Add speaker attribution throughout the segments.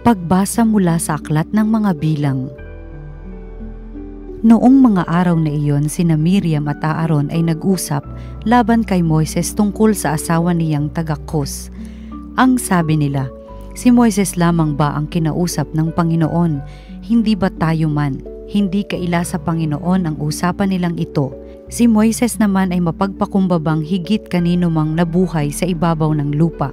Speaker 1: Pagbasa mula sa Aklat ng Mga Bilang. Noong mga araw na iyon, sina Miriam at Aaron ay nag-usap laban kay Moises tungkol sa asawa niyang taga-Kos. Ang sabi nila, si Moises lamang ba ang kinausap ng Panginoon? Hindi ba tayo man? Hindi kaila sa Panginoon ang usapan nilang ito. Si Moises naman ay mapagpakumbabang higit kanino mang nabuhay sa ibabaw ng lupa.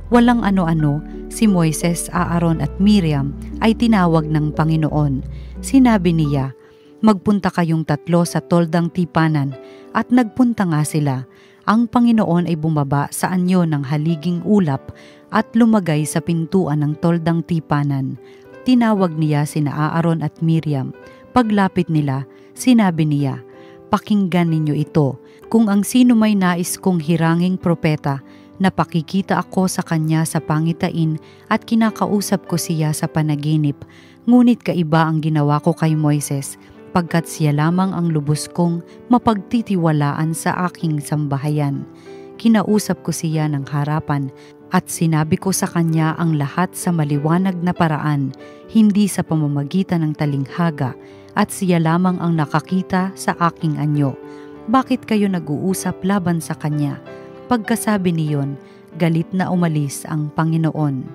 Speaker 1: Walang ano-ano, si Moises, Aaron at Miriam ay tinawag ng Panginoon. Sinabi niya, magpunta kayong tatlo sa toldang tipanan, at nagpunta nga sila. Ang Panginoon ay bumaba sa anyo ng haliging ulap at lumagay sa pintuan ng toldang tipanan. Tinawag niya sina Aaron at Miriam. Paglapit nila, sinabi niya, pakinggan ninyo ito, kung ang sino may nais kong hiranging propeta, napakikita ako sa kanya sa pangitain at kinakausap ko siya sa panaginip. Ngunit kaiba ang ginawa ko kay Moises, pagkat siya lamang ang lubos kong mapagtitiwalaan sa aking sambahayan. Kinausap ko siya ng harapan at sinabi ko sa kanya ang lahat sa maliwanag na paraan, hindi sa pamamagitan ng talinghaga, at siya lamang ang nakakita sa aking anyo. Bakit kayo nag-uusap laban sa kanya? Pagkasabi niyon, galit na umalis ang Panginoon.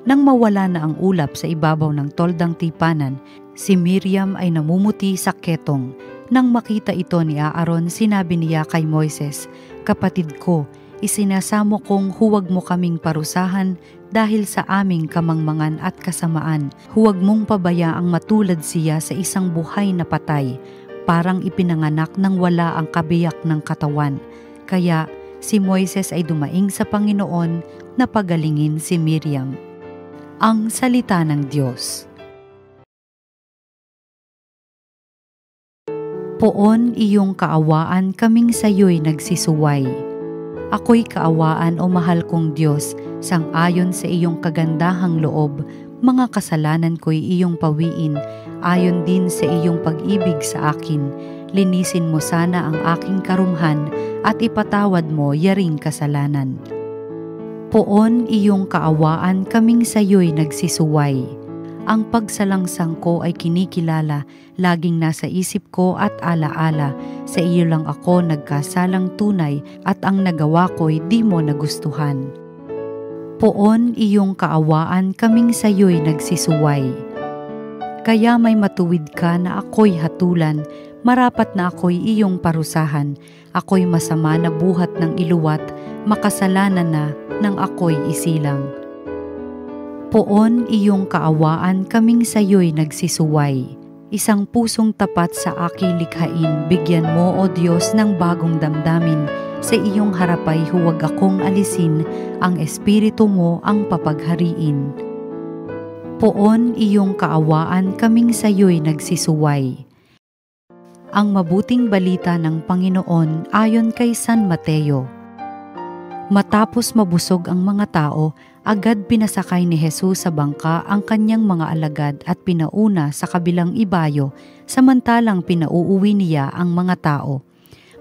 Speaker 1: Nang mawala na ang ulap sa ibabaw ng toldang tipanan, si Miriam ay namumuti sa ketong. Nang makita ito ni Aaron, sinabi niya kay Moises, kapatid ko, isinasamo kong huwag mo kaming parusahan dahil sa aming kamangmangan at kasamaan. Huwag mong pabayaang matulad siya sa isang buhay na patay, parang ipinanganak ng wala ang kabiyak ng katawan. Kaya, si Moises ay dumaing sa Panginoon na pagalingin si Miriam. Ang salita ng Diyos. Poon iyong kaawaan, kaming sayo'y nagsisuway. Ako'y kaawaan o mahal kong Diyos, sang-ayon sa iyong kagandahang loob, mga kasalanan ko'y iyong pawiin, ayon din sa iyong pag-ibig sa akin. Linisin mo sana ang aking karumhan at ipatawad mo yaring kasalanan. Poon iyong kaawaan, kaming sayo'y nagsisuway. Ang pagsalangsang ko ay kinikilala, laging nasa isip ko at alaala. Sa iyo lang ako nagkasalang tunay at ang nagawa ko'y di mo nagustuhan. Poon iyong kaawaan, kaming sayo'y nagsisuway. Kaya may matuwid ka na ako'y hatulan, marapat na ako'y iyong parusahan. Ako'y masama na buhat ng iluwat, makasalanan na nang ako'y isilang. Poon iyong kaawaan, kaming sayo'y nagsisuway. Isang pusong tapat sa aking likhain, bigyan mo o Diyos ng bagong damdamin. Sa iyong harapay huwag akong alisin, ang espiritu mo ang papaghariin. Poon iyong kaawaan, kaming sayo'y nagsisuway. Ang mabuting balita ng Panginoon ayon kay San Mateo. Matapos mabusog ang mga tao, agad pinasakay ni Jesus sa bangka ang kanyang mga alagad at pinauna sa kabilang ibayo, samantalang pinauuwi niya ang mga tao.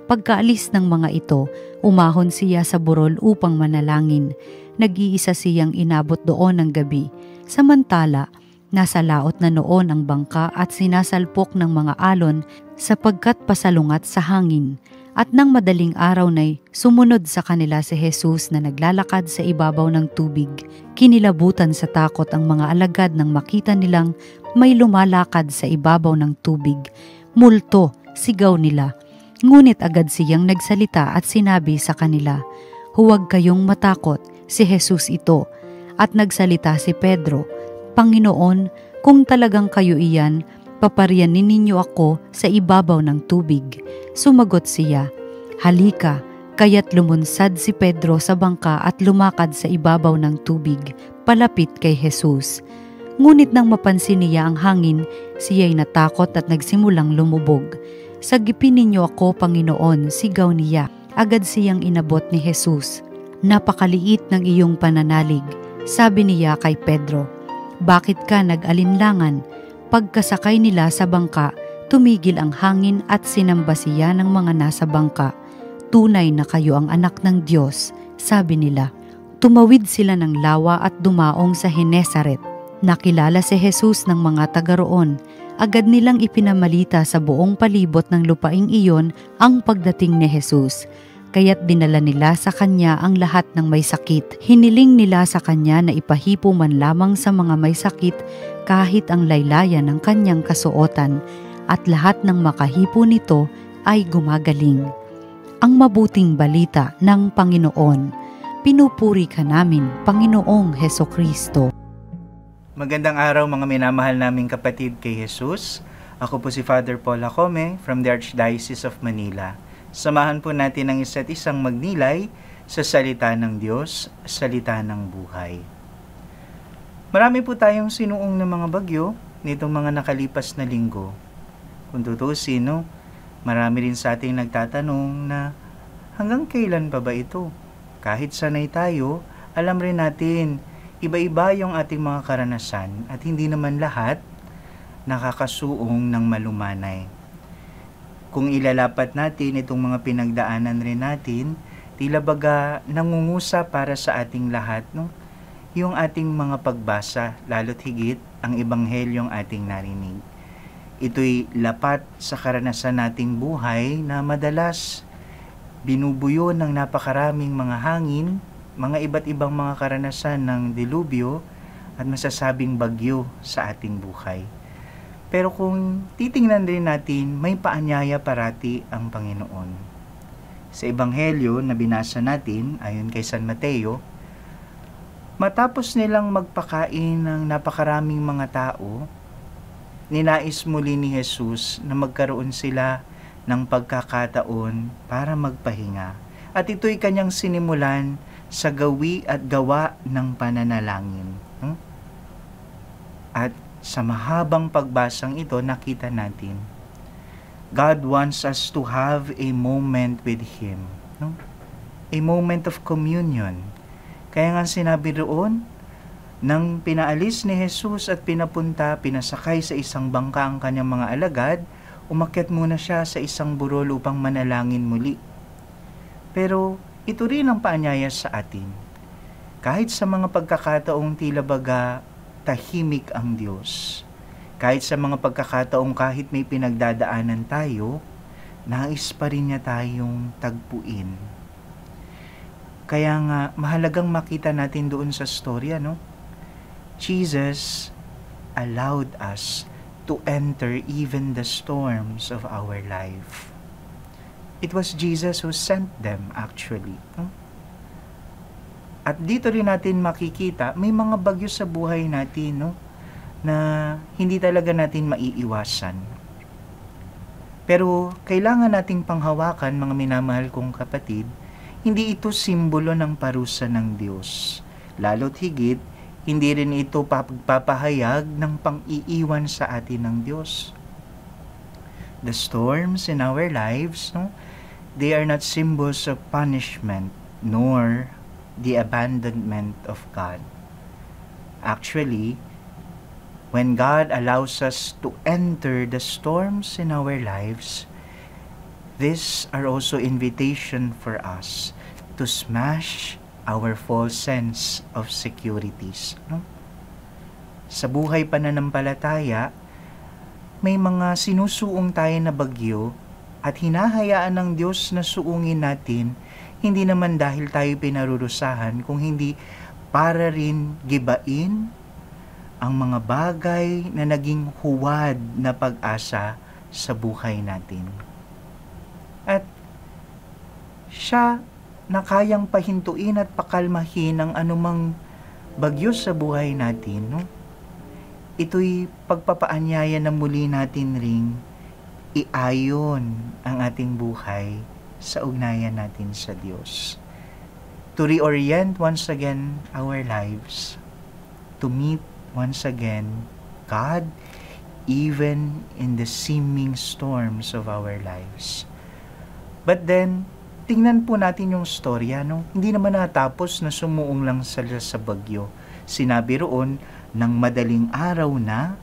Speaker 1: Pagkaalis ng mga ito, umahon siya sa burol upang manalangin. Nag-iisa siyang inabot doon ng gabi. Samantala, nasa laot na noon ang bangka at sinasalpok ng mga alon sapagkat pasalungat sa hangin. At nang madaling araw na'y sumunod sa kanila si Jesus na naglalakad sa ibabaw ng tubig. Kinilabutan sa takot ang mga alagad nang makita nilang may lumalakad sa ibabaw ng tubig. Multo, sigaw nila. Ngunit agad siyang nagsalita at sinabi sa kanila, huwag kayong matakot, si Jesus ito. At nagsalita si Pedro, Panginoon, kung talagang kayo iyan, paparyanin ninyo ako sa ibabaw ng tubig. Sumagot siya, halika, kaya't lumunsad si Pedro sa bangka at lumakad sa ibabaw ng tubig, palapit kay Jesus. Ngunit nang mapansin niya ang hangin, siya'y natakot at nagsimulang lumubog. Sagipin ninyo ako, Panginoon, sigaw niya. Agad siyang inabot ni Jesus. Napakaliit ng iyong pananalig, sabi niya kay Pedro. Bakit ka nag-alinlangan? Pagkasakay nila sa bangka, tumigil ang hangin at sinamba siya ng mga nasa bangka. Tunay na kayo ang anak ng Diyos, sabi nila. Tumawid sila ng lawa at dumaong sa Genesaret. Nakilala si Jesus ng mga taga roon. Agad nilang ipinamalita sa buong palibot ng lupaing iyon ang pagdating ni Jesus. Kaya't dinala nila sa kanya ang lahat ng may sakit. Hiniling nila sa kanya na ipahipo man lamang sa mga may sakit kahit ang laylayan ng kanyang kasuotan, at lahat ng makahipo nito ay gumagaling. Ang mabuting balita ng Panginoon. Pinupuri ka namin, Panginoong Hesukristo.
Speaker 2: Magandang araw mga minamahal naming kapatid kay Jesus. Ako po si Father Paul Jacome from the Archdiocese of Manila. Samahan po natin ang isa't isang magnilay sa salita ng Diyos, salita ng buhay. Marami po tayong sinuong na mga bagyo nitong mga nakalipas na linggo. Kung tutusin, marami rin sa ating nagtatanong na hanggang kailan pa ba ito? Kahit sanay tayo, alam rin natin iba-iba yung ating mga karanasan at hindi naman lahat nakakasuong ng malumanay. Kung ilalapat natin itong mga pinagdaanan rin natin, tila baga nangungusa para sa ating lahat, yung ating mga pagbasa, lalo't higit ang ebanghelyong ating narinig. Ito'y lapat sa karanasan nating buhay na madalas binubuyo ng napakaraming mga hangin, mga iba't ibang mga karanasan ng dilubyo at masasabing bagyo sa ating buhay. Pero kung titingnan rin natin, may paanyaya parati ang Panginoon. Sa Ebanghelyo na binasa natin, ayon kay San Mateo, matapos nilang magpakain ng napakaraming mga tao, ninais muli ni Jesus na magkaroon sila ng pagkakataon para magpahinga. At ito'y kanyang sinimulan sa gawi at gawa ng pananalangin. At sa mahabang pagbasang ito, nakita natin, God wants us to have a moment with Him. A moment of communion. Kaya nga sinabi roon, nang pinaalis ni Jesus at pinasakay sa isang bangka ang kanyang mga alagad, umakyat muna siya sa isang burol upang manalangin muli. Pero ito rin ang paanyaya sa atin. Kahit sa mga pagkakataong tila baga tahimik ang Diyos, kahit sa mga pagkakataong kahit may pinagdadaanan tayo, nais pa rin niya tayong tagpuin. Kaya nga, mahalagang makita natin doon sa storya, Jesus allowed us to enter even the storms of our life. It was Jesus who sent them actually. At dito rin natin makikita, may mga bagyo sa buhay natin, na hindi talaga natin maiiwasan. Pero kailangan nating panghawakan, mga minamahal kong kapatid, hindi ito simbolo ng parusa ng Diyos. Lalo't higit, hindi rin ito pagpapahayag ng pang-iiwan sa atin ng Diyos. The storms in our lives, they are not symbols of punishment, nor the abandonment of God. Actually, when God allows us to enter the storms in our lives, these are also invitation for us to smash our false sense of securities. Sa buhay pananampalataya, may mga sinusuong tayo na bagyo at hinahayaan ng Diyos na suungin natin, hindi naman dahil tayo pinarurusahan, kung hindi para rin gibain ang mga bagay na naging huwad na pag-asa sa buhay natin. At siya na kayang pahintuin at pakalmahin ang anumang bagyo sa buhay natin, ito'y pagpapaanyaya na muli natin ring iayon ang ating buhay sa ugnayan natin sa Diyos. To reorient once again our lives, to meet once again God, even in the seeming storms of our lives. But then, tingnan po natin yung storya, Hindi naman natapos na sumuong lang sila sa bagyo. Sinabi roon, ng madaling araw na,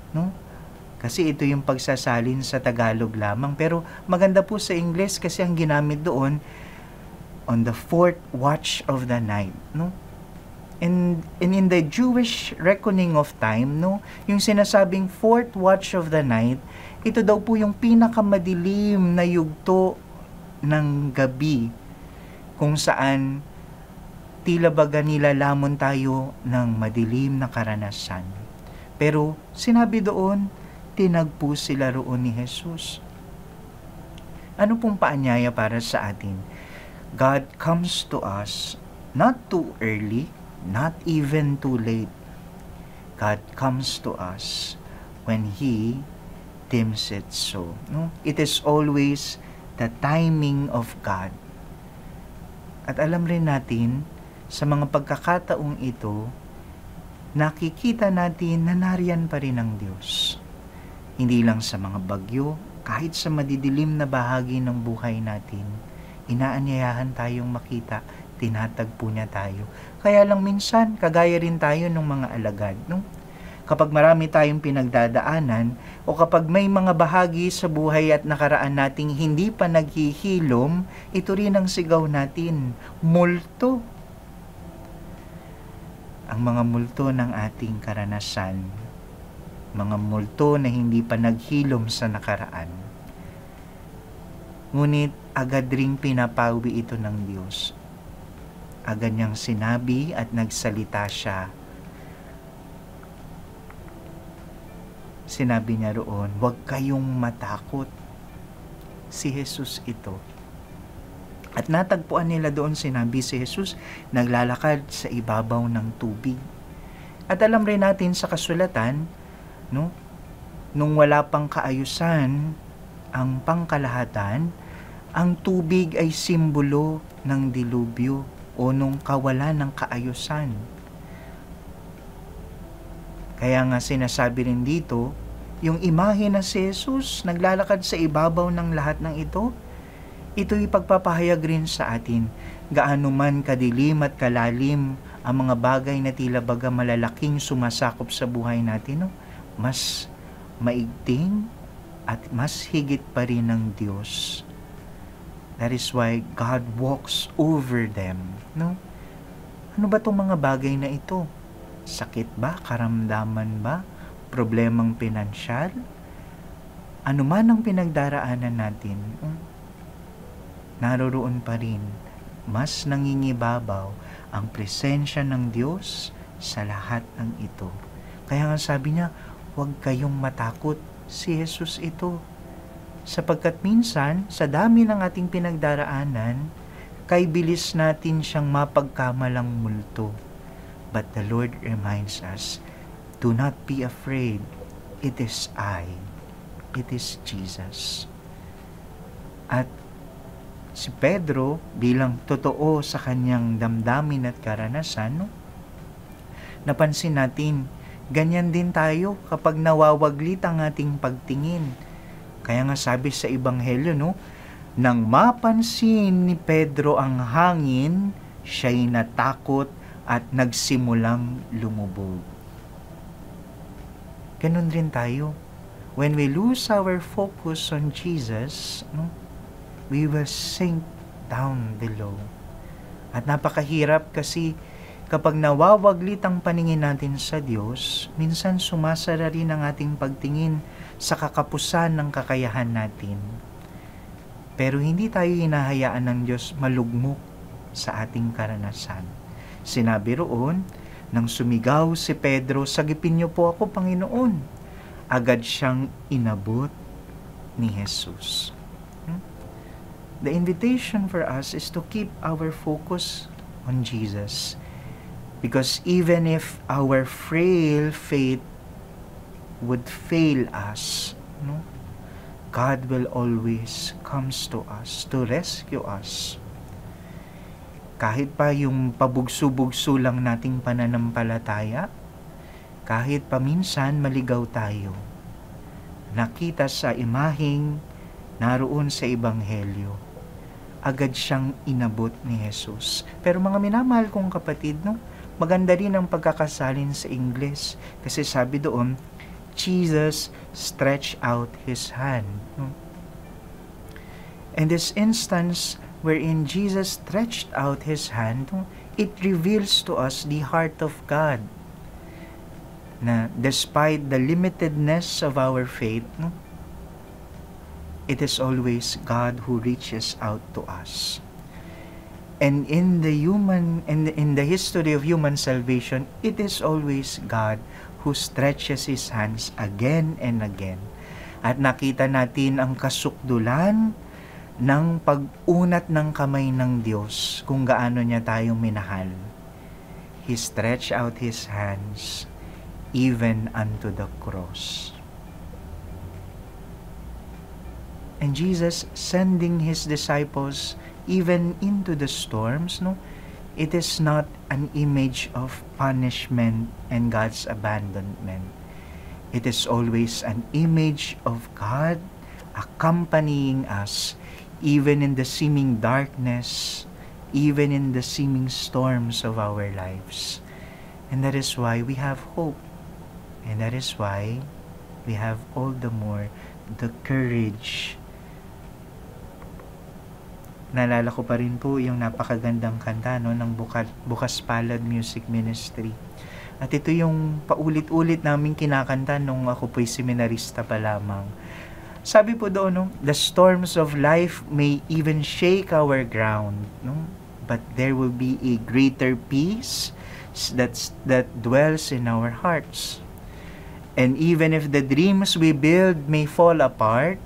Speaker 2: Kasi ito yung pagsasalin sa Tagalog lamang. Pero maganda po sa English kasi ang ginamit doon, on the fourth watch of the night. And in the Jewish reckoning of time, no, yung sinasabing fourth watch of the night, ito daw po yung pinakamadilim na yugto ng gabi, kung saan tila baga nilalamon tayo ng madilim na karanasan. Pero sinabi doon, tinagpo sila roon ni Jesus. Ano pong paanyaya para sa atin? God comes to us not too early, not even too late. God comes to us when He deems it so. No? It is always the timing of God. At alam rin natin, sa mga pagkakataong ito, nakikita natin na nariyan pa rin ang Diyos. Hindi lang sa mga bagyo, kahit sa madidilim na bahagi ng buhay natin, inaanyayahan tayong makita, tinatagpo niya tayo. Kaya lang minsan, kagaya rin tayo ng mga alagad, no? Kapag marami tayong pinagdadaanan, o kapag may mga bahagi sa buhay at nakaraan nating hindi pa naghihilom, ito rin ang sigaw natin, multo. Ang mga multo ng ating karanasan, mga multo na hindi pa naghilom sa nakaraan. Ngunit agad ring pinapawi ito ng Diyos. Agad niyang sinabi at nagsalita siya. Sinabi niya roon, huwag kayong matakot. Si Jesus ito. At natagpuan nila doon, sinabi si Jesus, naglalakad sa ibabaw ng tubig. At alam rin natin sa kasulatan, no, nung wala pang kaayusan ang pangkalahatan, ang tubig ay simbolo ng dilubyo o nung kawalan ng kaayusan. Kaya nga sinasabi rin dito, yung imahe na si Jesus naglalakad sa ibabaw ng lahat ng ito, ito'y pagpapahayag rin sa atin, gaano man kadilim at kalalim ang mga bagay na tila baga malalaking sumasakop sa buhay natin, no? Mas maigting at mas higit pa rin ng Diyos. That is why God walks over them. No? Ano ba itong mga bagay na ito? Sakit ba? Karamdaman ba? Problemang pinansyal? Ano man ang pinagdaraanan natin, naroroon pa rin, mas nangingibabaw ang presensya ng Diyos sa lahat ng ito. Kaya nga sabi niya, huwag kayong matakot, si Jesus ito. Sapagkat minsan, sa dami ng ating pinagdaraanan, kay bilis natin siyang mapagkamalang multo. But the Lord reminds us, do not be afraid, it is I, it is Jesus. At si Pedro, bilang totoo sa kanyang damdamin at karanasan, napansin natin, ganyan din tayo kapag nawawaglit ang ating pagtingin. Kaya nga sabi sa Ebanghelyo, no, nang mapansin ni Pedro ang hangin, siya'y natakot at nagsimulang lumubog. Ganun rin tayo. When we lose our focus on Jesus, no, we will sink down below. At napakahirap kasi kapag nawawaglit ang paningin natin sa Diyos, minsan sumasara rin ang ating pagtingin sa kakapusan ng kakayahan natin. Pero hindi tayo hinahayaan ng Diyos malugmok sa ating karanasan. Sinabi roon, nang sumigaw si Pedro, sagipin niyo po ako, Panginoon. Agad siyang inabot ni Jesus. The invitation for us is to keep our focus on Jesus. Because even if our frail faith would fail us, no, God will always comes to us to rescue us. Kahit pa yung pabugso-bugso lang nating pananampalataya, kahit paminsan maligaw tayo, nakita sa imaheng naroon sa Ebanghelyo, agad siyang inabot ni Jesus. Pero mga minamahal kong kapatid, no, maganda rin ang pagkakasalin sa Ingles. Kasi sabi doon, Jesus stretched out His hand. And this instance wherein Jesus stretched out His hand, it reveals to us the heart of God. Na despite the limitedness of our faith, no, it is always God who reaches out to us. And in the history of human salvation, it is always God who stretches His hands again and again. At nakita natin ang kasukdulan ng pag-unat ng kamay ng Diyos kung gaano niya tayong minahal. He stretched out His hands even unto the cross. And Jesus sending His disciples even into the storms, no? It is not an image of punishment and God's abandonment. It is always an image of God accompanying us even in the seeming darkness, even in the seeming storms of our lives. And that is why we have hope. And that is why we have all the more the courage. Naalala ko pa rin po yung napakagandang kanta, no, ng Bukas Palad Music Ministry. At ito yung paulit-ulit naming kinakanta nung ako po'y seminarista pa lamang. Sabi po doon, no, the storms of life may even shake our ground, no? But there will be a greater peace that dwells in our hearts. And even if the dreams we build may fall apart,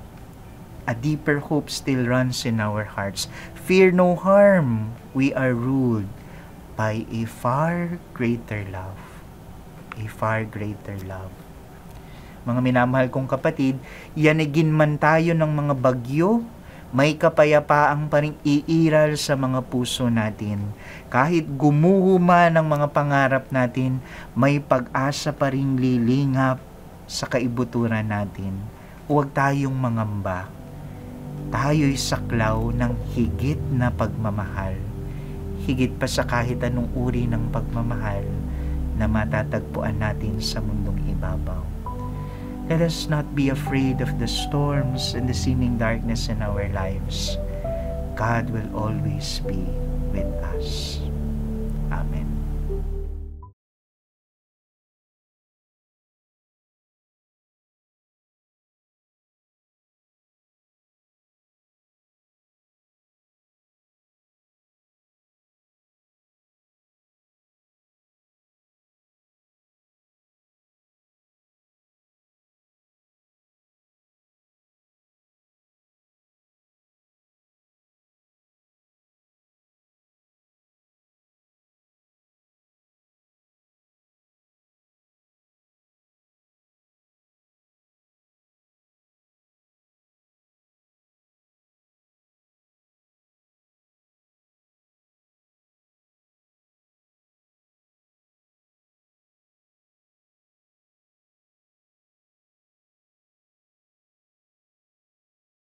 Speaker 2: a deeper hope still runs in our hearts. Fear no harm, we are ruled by a far greater love. A far greater love. Mga minamahal kong kapatid, yanigin man tayo ng mga bagyo, may kapayapaang pa ring iiral sa mga puso natin. Kahit gumuho man ang mga pangarap natin, may pag-asa pa ring lilingap sa kaibuturan natin. Huwag tayong mangamba. Tayo'y saklaw ng higit na pagmamahal. Higit pa sa kahit anong uri ng pagmamahal na matatagpuan natin sa mundong ibabaw. Let us not be afraid of the storms and the seeming darkness in our lives. God will always be with us. Amen.